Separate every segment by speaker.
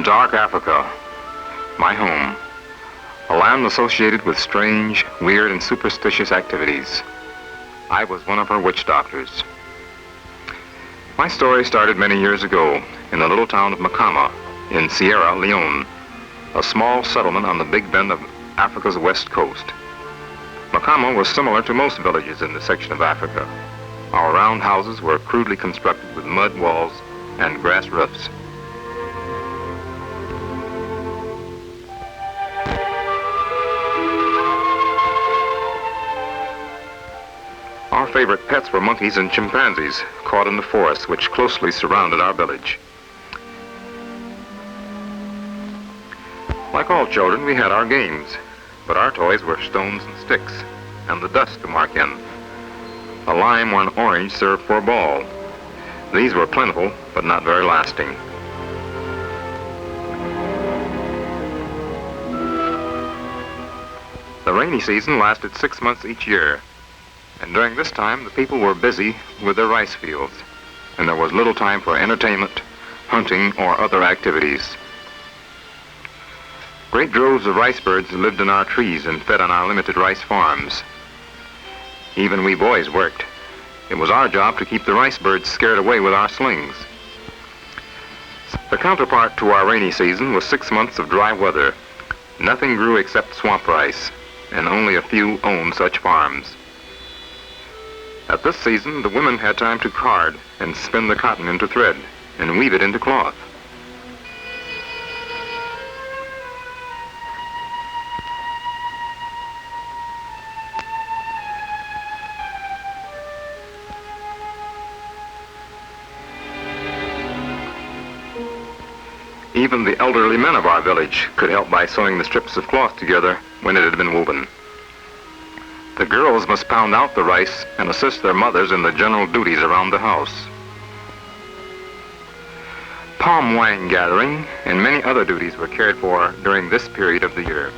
Speaker 1: Dark Africa, my home, a land associated with strange, weird, and superstitious activities. I was one of her witch doctors. My story started many years ago in the little town of Makama in Sierra Leone, a small settlement on the Big Bend of Africa's west coast. Makama was similar to most villages in this section of Africa. Our round houses were crudely constructed with mud walls and grass roofs. Our favorite pets were monkeys and chimpanzees, caught in the forest which closely surrounded our village. Like all children, we had our games, but our toys were stones and sticks, and the dust to mark in. A lime or an orange served for a ball. These were plentiful, but not very lasting. The rainy season lasted 6 months each year. And during this time, the people were busy with their rice fields, and there was little time for entertainment, hunting, or other activities. Great droves of rice birds lived in our trees and fed on our limited rice farms. Even we boys worked. It was our job to keep the rice birds scared away with our slings. The counterpart to our rainy season was 6 months of dry weather. Nothing grew except swamp rice, and only a few owned such farms. At this season, the women had time to card and spin the cotton into thread and weave it into cloth. Even the elderly men of our village could help by sewing the strips of cloth together when it had been woven. The girls must pound out the rice and assist their mothers in the general duties around the house. Palm wine gathering and many other duties were cared for during this period of the year.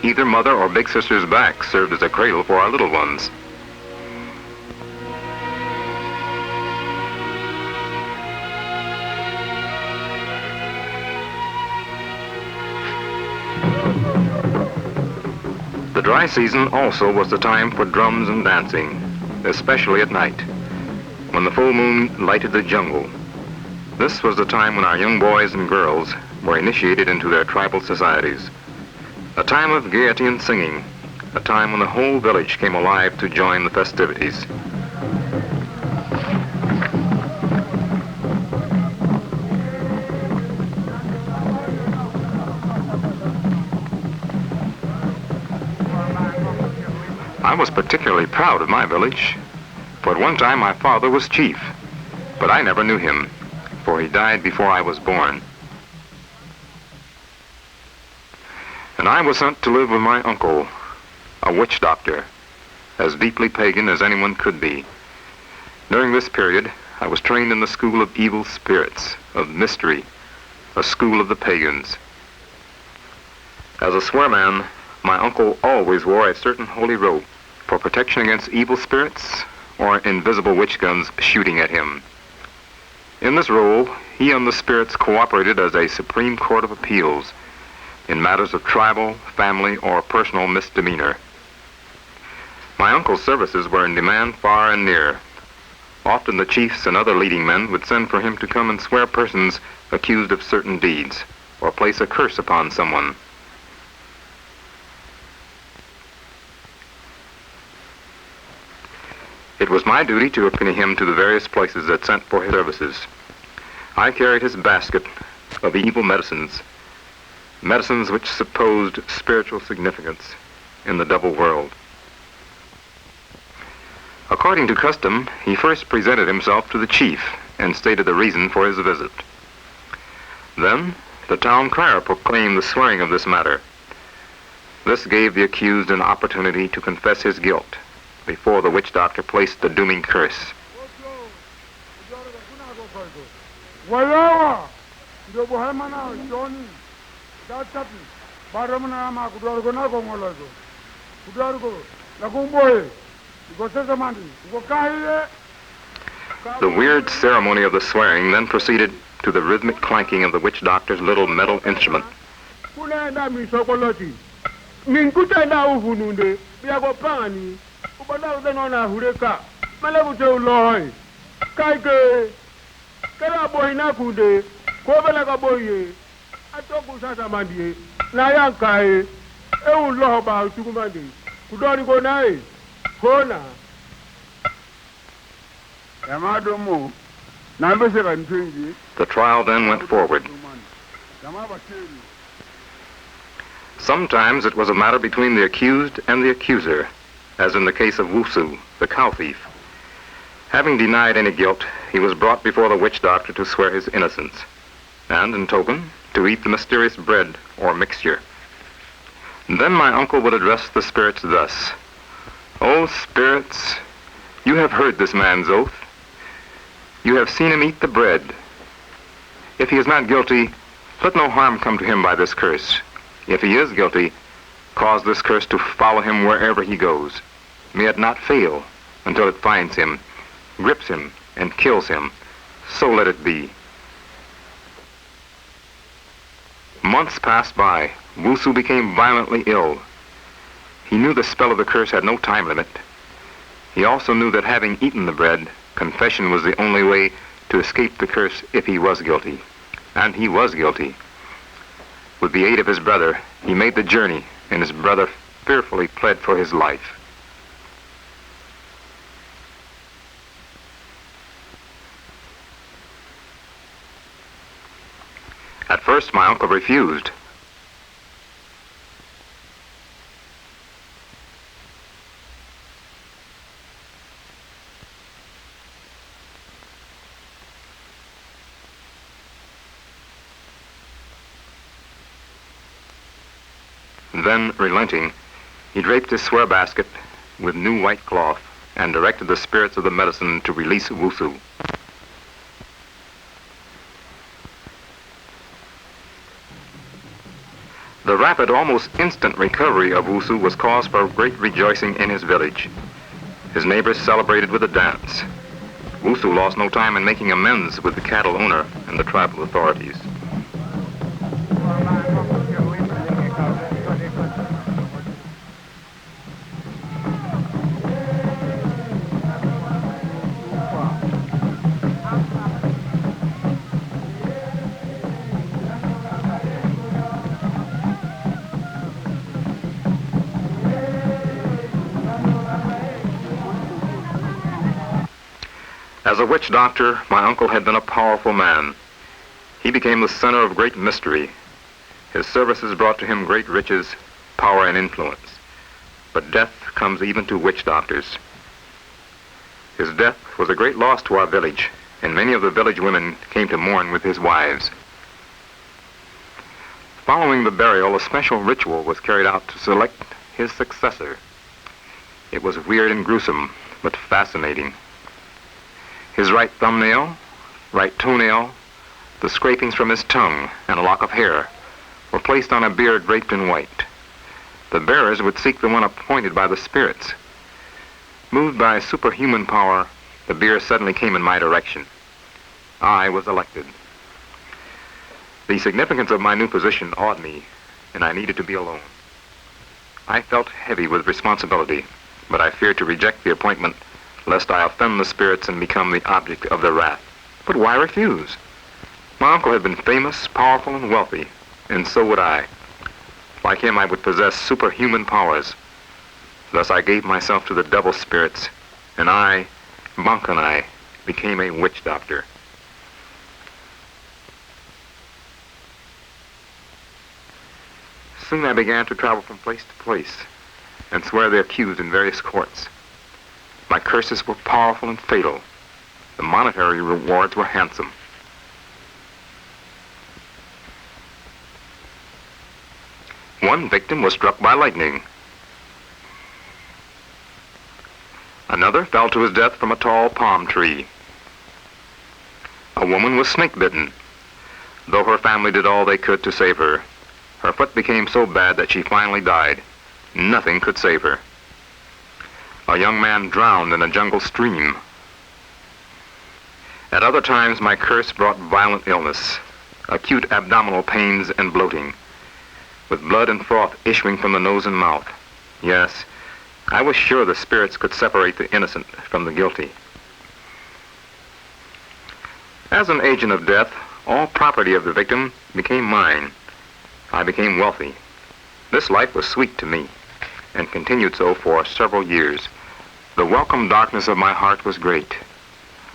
Speaker 1: Either mother or big sister's back served as a cradle for our little ones. The dry season also was the time for drums and dancing, especially at night, when the full moon lighted the jungle. This was the time when our young boys and girls were initiated into their tribal societies. A time of gaiety and singing, a time when the whole village came alive to join the festivities. I was particularly proud of my village, for at one time my father was chief, but I never knew him, for he died before I was born. And I was sent to live with my uncle, a witch doctor, as deeply pagan as anyone could be. During this period, I was trained in the school of evil spirits, of mystery, a school of the pagans. As a swearman, my uncle always wore a certain holy robe for protection against evil spirits or invisible witch guns shooting at him. In this role, he and the spirits cooperated as a supreme court of appeals in matters of tribal, family, or personal misdemeanor. My uncle's services were in demand far and near. Often the chiefs and other leading men would send for him to come and swear persons accused of certain deeds, or place a curse upon someone. It was my duty to accompany him to the various places that sent for his services. I carried his basket of evil medicines, medicines which supposed spiritual significance in the double world. According to custom, he first presented himself to the chief and stated the reason for his visit. Then, the town crier proclaimed the swearing of this matter. This gave the accused an opportunity to confess his guilt before the witch doctor placed the dooming curse. The weird ceremony of the swearing then proceeded to the rhythmic clanking of the witch doctor's little metal instrument. The trial then went forward. Sometimes it was a matter between the accused and the accuser, as in the case of Wusu, the cow thief. Having denied any guilt, he was brought before the witch doctor to swear his innocence, and, in token, to eat the mysterious bread or mixture. Then my uncle would address the spirits thus: "O spirits, you have heard this man's oath. You have seen him eat the bread. If he is not guilty, let no harm come to him by this curse. If he is guilty, cause this curse to follow him wherever he goes. May it not fail until it finds him, grips him, and kills him. So let it be." Months passed by. Wusu became violently ill. He knew the spell of the curse had no time limit. He also knew that having eaten the bread, confession was the only way to escape the curse if he was guilty. And he was guilty. With the aid of his brother, he made the journey, and his brother fearfully pled for his life. At first, my uncle refused. Then, relenting, he draped his swear basket with new white cloth and directed the spirits of the medicine to release Wusu. The rapid, almost instant recovery of Wusu was cause for great rejoicing in his village. His neighbors celebrated with a dance. Wusu lost no time in making amends with the cattle owner and the tribal authorities. As a witch doctor, my uncle had been a powerful man. He became the center of great mystery. His services brought to him great riches, power, and influence. But death comes even to witch doctors. His death was a great loss to our village, and many of the village women came to mourn with his wives. Following the burial, a special ritual was carried out to select his successor. It was weird and gruesome, but fascinating. His right thumbnail, right toenail, the scrapings from his tongue, and a lock of hair were placed on a bier draped in white. The bearers would seek the one appointed by the spirits. Moved by superhuman power, the bier suddenly came in my direction. I was elected. The significance of my new position awed me, and I needed to be alone. I felt heavy with responsibility, but I feared to reject the appointment lest I offend the spirits and become the object of their wrath. But why refuse? My uncle had been famous, powerful, and wealthy, and so would I. Like him, I would possess superhuman powers. Thus I gave myself to the devil spirits and Monk and I, became a witch doctor. Soon I began to travel from place to place and swear the accused in various courts. My curses were powerful and fatal. The monetary rewards were handsome. One victim was struck by lightning. Another fell to his death from a tall palm tree. A woman was snake-bitten. Though her family did all they could to save her, her foot became so bad that she finally died. Nothing could save her. A young man drowned in a jungle stream. At other times, my curse brought violent illness, acute abdominal pains and bloating, with blood and froth issuing from the nose and mouth. Yes, I was sure the spirits could separate the innocent from the guilty. As an agent of death, all property of the victim became mine. I became wealthy. This life was sweet to me, and continued so for several years. The welcome darkness of my heart was great.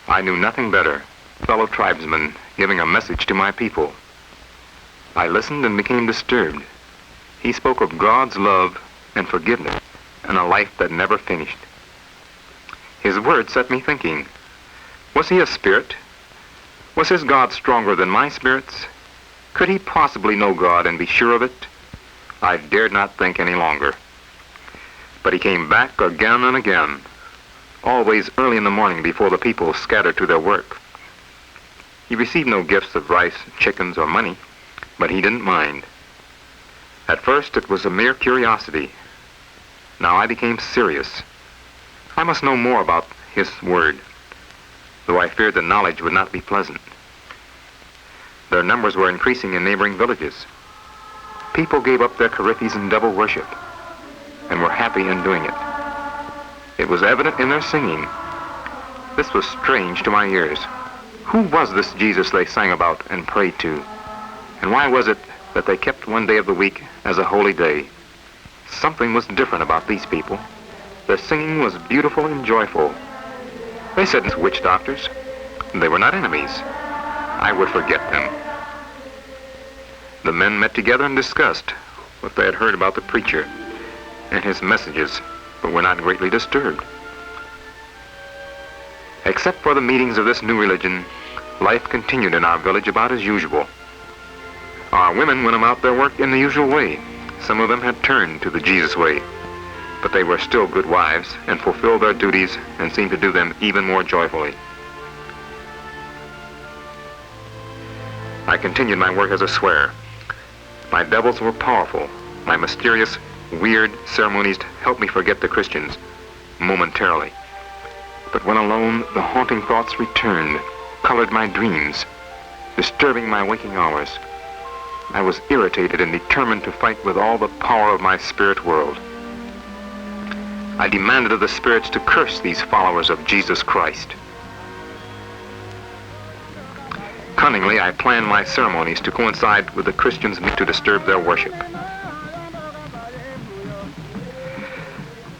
Speaker 1: I knew nothing better, fellow tribesmen giving a message to my people. I listened and became disturbed. He spoke of God's love and forgiveness and a life that never finished. His words set me thinking. Was he a spirit? Was his God stronger than my spirits? Could he possibly know God and be sure of it? I dared not think any longer. But he came back again and again, always early in the morning before the people scattered to their work. He received no gifts of rice, chickens, or money, but he didn't mind. At first it was a mere curiosity. Now I became serious. I must know more about his word, though I feared the knowledge would not be pleasant. Their numbers were increasing in neighboring villages. People gave up their Carithes and devil worship, and were happy in doing it. It was evident in their singing. This was strange to my ears. Who was this Jesus they sang about and prayed to? And why was it that they kept one day of the week as a holy day? Something was different about these people. Their singing was beautiful and joyful. They said as witch doctors. They were not enemies. I would forget them. The men met together and discussed what they had heard about the preacher and his messages, but were not greatly disturbed. Except for the meetings of this new religion, life continued in our village about as usual. Our women went about their work in the usual way. Some of them had turned to the Jesus way, but they were still good wives and fulfilled their duties and seemed to do them even more joyfully. I continued my work as a swearer. My devils were powerful. My mysterious, weird ceremonies helped me forget the Christians momentarily. But when alone, the haunting thoughts returned, colored my dreams, disturbing my waking hours. I was irritated and determined to fight with all the power of my spirit world. I demanded of the spirits to curse these followers of Jesus Christ. Cunningly, I planned my ceremonies to coincide with the Christians' meet to disturb their worship.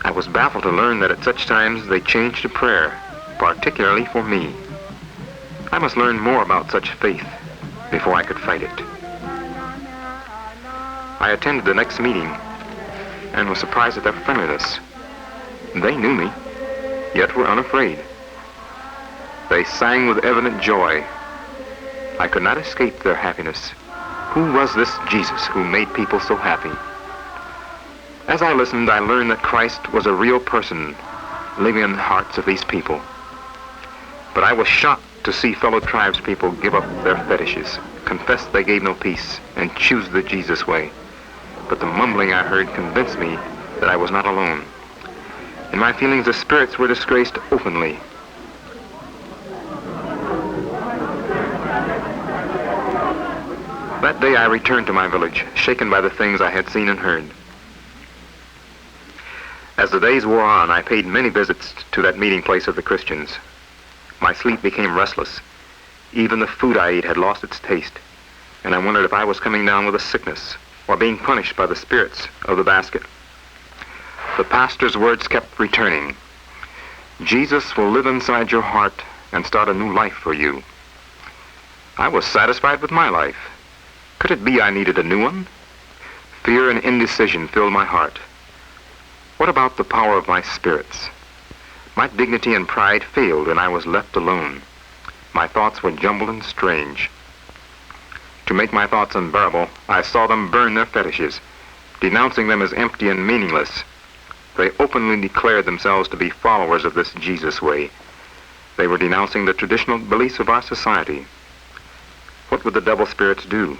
Speaker 1: I was baffled to learn that at such times they changed to prayer, particularly for me. I must learn more about such faith before I could fight it. I attended the next meeting and was surprised at their friendliness. They knew me, yet were unafraid. They sang with evident joy. I could not escape their happiness. Who was this Jesus who made people so happy? As I listened, I learned that Christ was a real person living in the hearts of these people. But I was shocked to see fellow tribespeople give up their fetishes, confess they gave no peace, and choose the Jesus way. But the mumbling I heard convinced me that I was not alone. In my feelings, the spirits were disgraced openly. That day I returned to my village, shaken by the things I had seen and heard. As the days wore on, I paid many visits to that meeting place of the Christians. My sleep became restless. Even the food I ate had lost its taste, and I wondered if I was coming down with a sickness or being punished by the spirits of the basket. The pastor's words kept returning. Jesus will live inside your heart and start a new life for you. I was satisfied with my life. Could it be I needed a new one? Fear and indecision filled my heart. What about the power of my spirits? My dignity and pride failed, and I was left alone. My thoughts were jumbled and strange. To make my thoughts unbearable, I saw them burn their fetishes, denouncing them as empty and meaningless. They openly declared themselves to be followers of this Jesus way. They were denouncing the traditional beliefs of our society. What would the devil spirits do?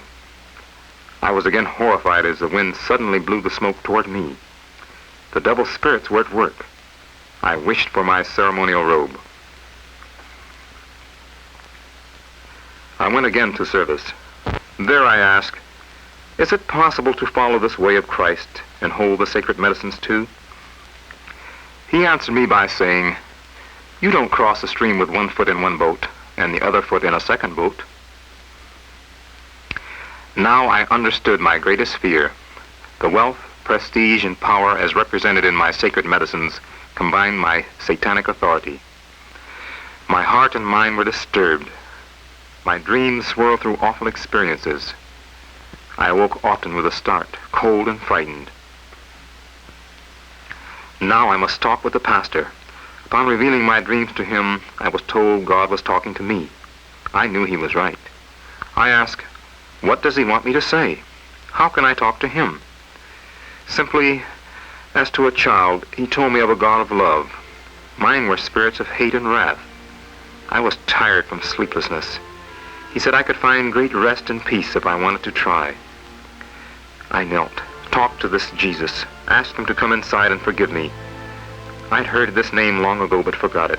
Speaker 1: I was again horrified as the wind suddenly blew the smoke toward me. The devil spirits were at work. I wished for my ceremonial robe. I went again to service. There I asked, is it possible to follow this way of Christ and hold the sacred medicines too? He answered me by saying, you don't cross the stream with one foot in one boat and the other foot in a second boat. Now I understood my greatest fear. The wealth, prestige, and power as represented in my sacred medicines combined my satanic authority. My heart and mind were disturbed. My dreams swirled through awful experiences. I awoke often with a start, cold and frightened. Now I must talk with the pastor. Upon revealing my dreams to him, I was told God was talking to me. I knew he was right. I asked, what does he want me to say? How can I talk to him? Simply, as to a child, he told me of a God of love. Mine were spirits of hate and wrath. I was tired from sleeplessness. He said I could find great rest and peace if I wanted to try. I knelt, talked to this Jesus, asked him to come inside and forgive me. I'd heard this name long ago but forgot it.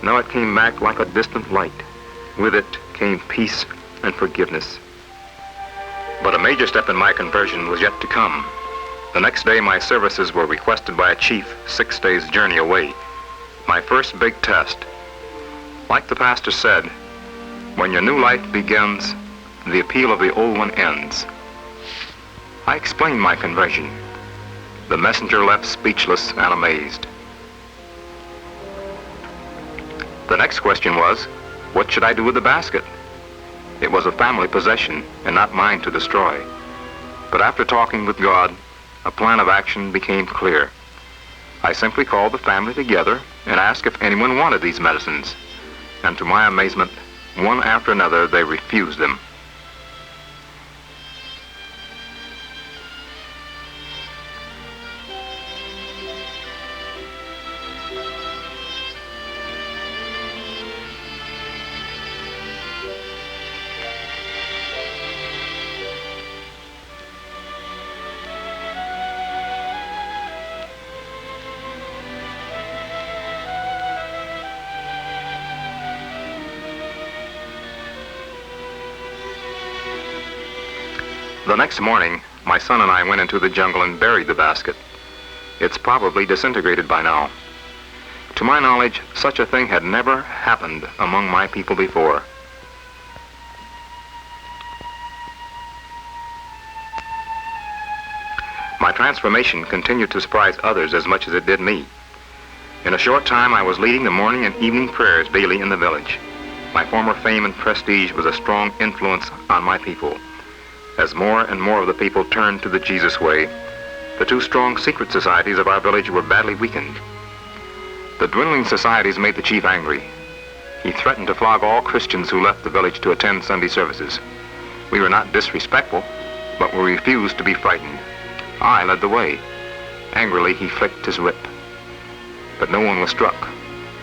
Speaker 1: Now it came back like a distant light. With it came peace and forgiveness. But a major step in my conversion was yet to come. The next day my services were requested by a chief 6 days' journey away. My first big test. Like the pastor said, when your new life begins, the appeal of the old one ends. I explained my conversion. The messenger left speechless and amazed. The next question was, what should I do with the basket? It was a family possession and not mine to destroy. But after talking with God, a plan of action became clear. I simply called the family together and asked if anyone wanted these medicines. And to my amazement, one after another, they refused them. The next morning, my son and I went into the jungle and buried the basket. It's probably disintegrated by now. To my knowledge, such a thing had never happened among my people before. My transformation continued to surprise others as much as it did me. In a short time, I was leading the morning and evening prayers daily in the village. My former fame and prestige was a strong influence on my people. As more and more of the people turned to the Jesus way, the two strong secret societies of our village were badly weakened. The dwindling societies made the chief angry. He threatened to flog all Christians who left the village to attend Sunday services. We were not disrespectful, but we refused to be frightened. I led the way. Angrily, he flicked his whip. But no one was struck.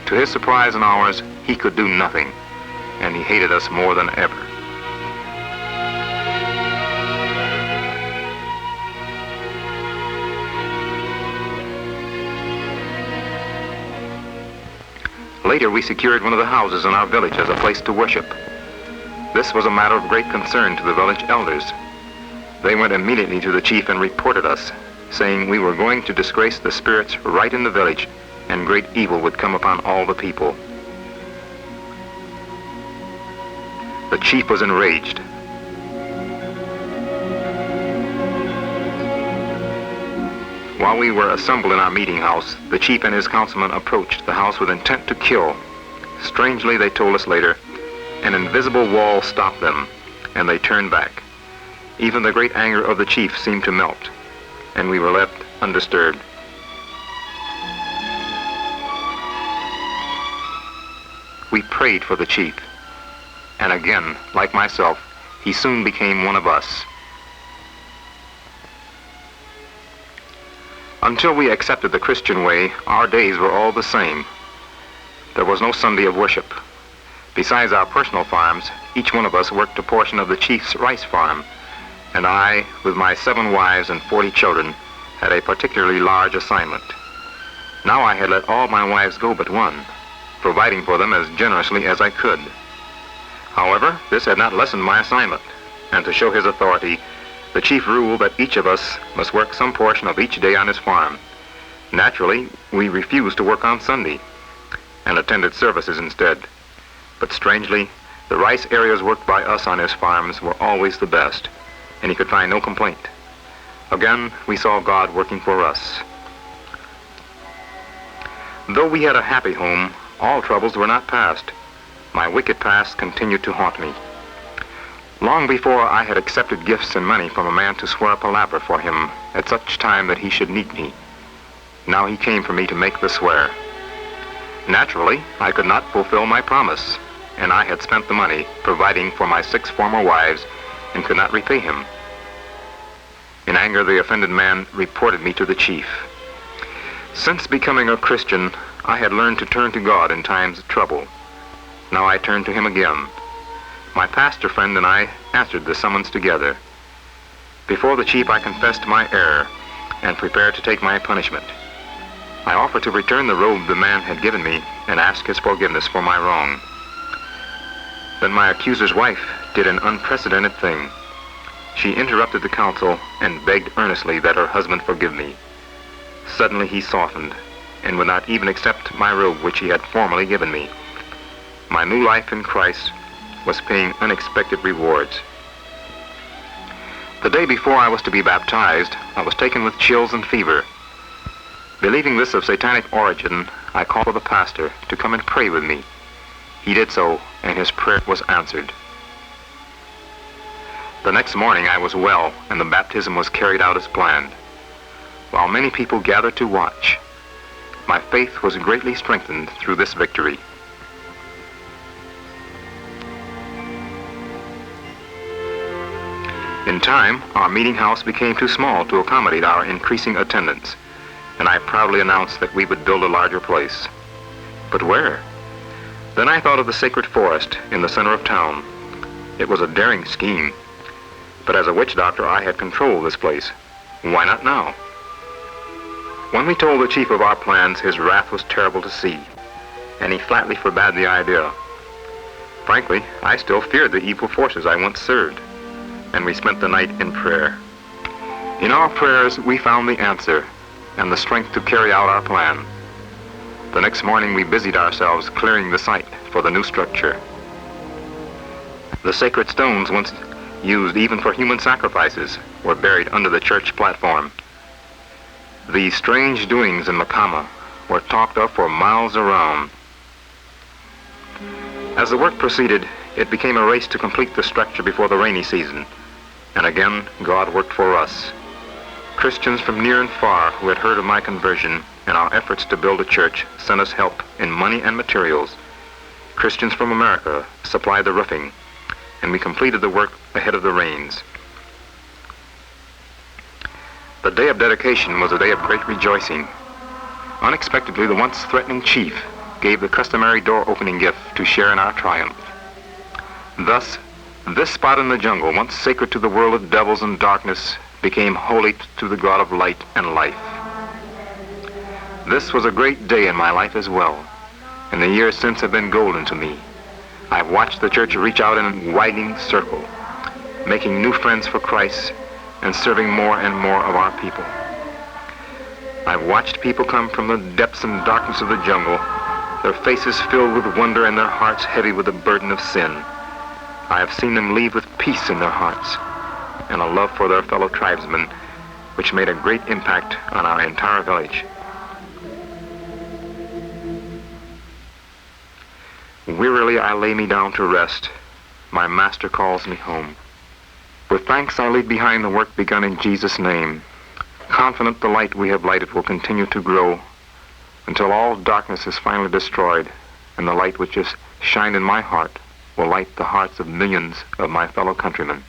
Speaker 1: To his surprise and ours, he could do nothing, and he hated us more than ever. Later, we secured one of the houses in our village as a place to worship. This was a matter of great concern to the village elders. They went immediately to the chief and reported us, saying we were going to disgrace the spirits right in the village, and great evil would come upon all the people. The chief was enraged. While we were assembled in our meeting house, the chief and his councilmen approached the house with intent to kill. Strangely, they told us later, an invisible wall stopped them, and they turned back. Even the great anger of the chief seemed to melt, and we were left undisturbed. We prayed for the chief, and again, like myself, he soon became one of us. Until we accepted the Christian way, our days were all the same. There was no Sunday of worship. Besides our personal farms, each one of us worked a portion of the chief's rice farm, and I, with my 7 wives and 40 children, had a particularly large assignment. Now I had let all my wives go but one, providing for them as generously as I could. However, this had not lessened my assignment, and to show his authority, the chief ruled that each of us must work some portion of each day on his farm. Naturally, we refused to work on Sunday and attended services instead. But strangely, the rice areas worked by us on his farms were always the best, and he could find no complaint. Again, we saw God working for us. Though we had a happy home, all troubles were not past. My wicked past continued to haunt me. Long before I had accepted gifts and money from a man to swear a palaver for him at such time that he should need me. Now he came for me to make the swear. Naturally, I could not fulfill my promise, and I had spent the money providing for my 6 former wives and could not repay him. In anger, the offended man reported me to the chief. Since becoming a Christian, I had learned to turn to God in times of trouble. Now I turned to him again. My pastor friend and I answered the summons together. Before the chief, I confessed my error and prepared to take my punishment. I offered to return the robe the man had given me and ask his forgiveness for my wrong. Then my accuser's wife did an unprecedented thing. She interrupted the council and begged earnestly that her husband forgive me. Suddenly he softened and would not even accept my robe which he had formerly given me. My new life in Christ was paying unexpected rewards. The day before I was to be baptized, I was taken with chills and fever. Believing this of satanic origin, I called for the pastor to come and pray with me. He did so, and his prayer was answered. The next morning I was well, and the baptism was carried out as planned. While many people gathered to watch, my faith was greatly strengthened through this victory. In time, our meeting house became too small to accommodate our increasing attendance, and I proudly announced that we would build a larger place. But where? Then I thought of the sacred forest in the center of town. It was a daring scheme, but as a witch doctor, I had control of this place. Why not now? When we told the chief of our plans, his wrath was terrible to see, and he flatly forbade the idea. Frankly, I still feared the evil forces I once served, and we spent the night in prayer. In our prayers, we found the answer and the strength to carry out our plan. The next morning, we busied ourselves clearing the site for the new structure. The sacred stones, once used even for human sacrifices, were buried under the church platform. The strange doings in Makama were talked of for miles around. As the work proceeded, it became a race to complete the structure before the rainy season. And again, God worked for us. Christians from near and far who had heard of my conversion and our efforts to build a church sent us help in money and materials. Christians from America supplied the roofing, and we completed the work ahead of the rains. The day of dedication was a day of great rejoicing. Unexpectedly, the once threatening chief gave the customary door-opening gift to share in our triumph. Thus, this spot in the jungle, once sacred to the world of devils and darkness, became holy to the God of light and life. This was a great day in my life as well, and the years since have been golden to me. I've watched the church reach out in a widening circle, making new friends for Christ and serving more and more of our people. I've watched people come from the depths and darkness of the jungle, their faces filled with wonder and their hearts heavy with the burden of sin. I have seen them leave with peace in their hearts and a love for their fellow tribesmen which made a great impact on our entire village. Wearily I lay me down to rest. My master calls me home. With thanks I leave behind the work begun in Jesus' name, confident the light we have lighted will continue to grow until all darkness is finally destroyed, and the light which has shined in my heart will light the hearts of millions of my fellow countrymen.